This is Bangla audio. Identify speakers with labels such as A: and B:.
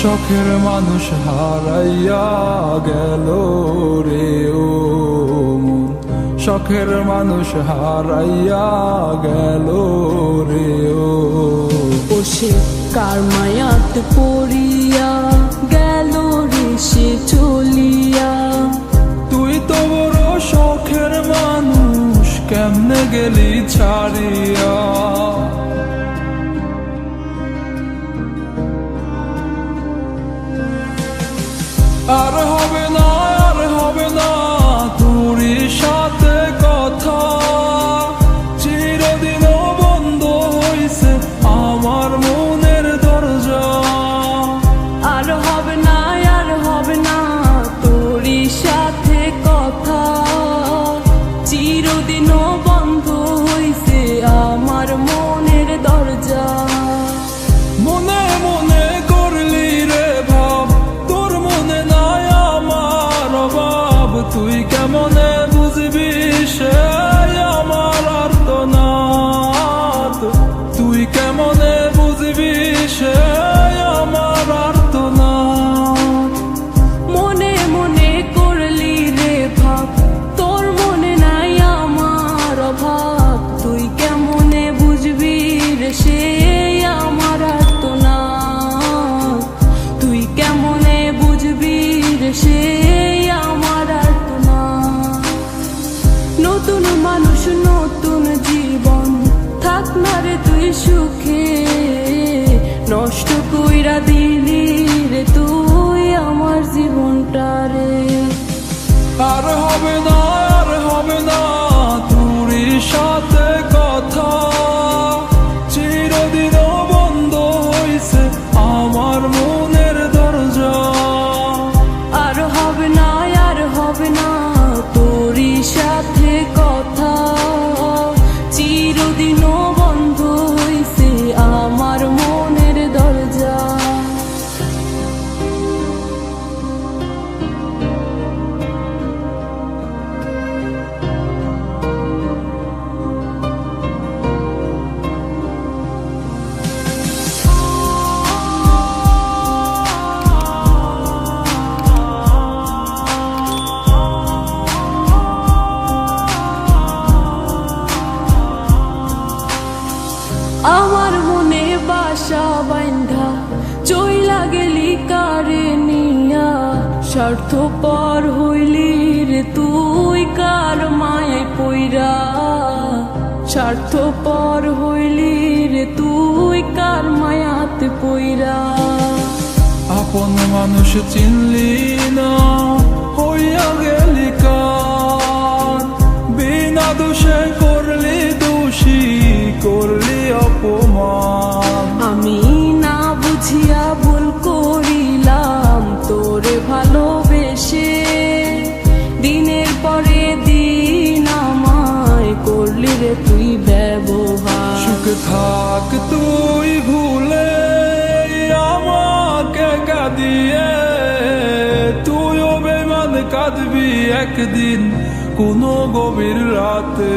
A: শখের মানুষ হারাইয়া গেল রে ও মন, শখের মানুষ হারাইয়া গেল রে ও।
B: সে কার মায়াত পড়িয়া গেল রে সে চলিয়া।
A: তুই তো বড় শখের মানুষ, কেমনে গেলি ছাড়িয়া। আর হবে না, আর হবে না তোর সাথে কথা, চিরদিনও বন্ধ হইছে আমার মনের দরজা।
B: আর হবে না, আর হবে না তোর সাথে কথা, চিরদিনও বন্ধ হইছে আমার মনের দরজা।
A: মনে মনে করলি রে ভাব, তোর মনে নাই আমার অভাব। তুই কেমনে বুঝবি সে আমার আর্তনাদ, তুই কেমনে বুঝবি সে আমার আর্তনাদ।
B: মনে মনে করলি রে ভাব, তোর মনে নাই আমার অভাব। তুই কেমনে বুঝবি রে সে আমার আর্তনাদ, তুই কেমনে বুঝবি রে সে আমার আর্তনাদ। নতুন মানুষ নতুন জীবন, থাক না রে তুই সুখে, নষ্ট কইরা দিলি রে তুই আমার জীবনটা রে।
A: আর হবে না, আর হবে না তোর সাথে কথা, চিরদিনও বন্ধ হইছে আমার মনের দরজা।
B: আর হবে না, আর হবে না তোর সাথে কথা, চিরদিনও বন্ধ হইছে আমার মনের দরজা। আমার মনে বাসা বাইন্ধা চইলা গেলি কারে নিয়া, স্বার্থপর হইলি রে তুই কার মায়ে পইরা। স্বার্থপর হইলি রে তুই কার মায়াতে পইরা।
A: আপন মানুষ চিনলি না, হইয়া গেলি কার। বিনা দোষে করলি দোষী, করলি অপমান।
B: আমি না বুঝিয়া ভুল করিলাম তোরে ভালোবেসে, দিনের পরে দিন আমায় করলি রে তুই ব্যবহার।
A: সুখে থাক তুই ভুলে আমাকে কাঁদিয়ে, তুইও বেমান কাঁদবি একদিন কোনো গভীর রাতে।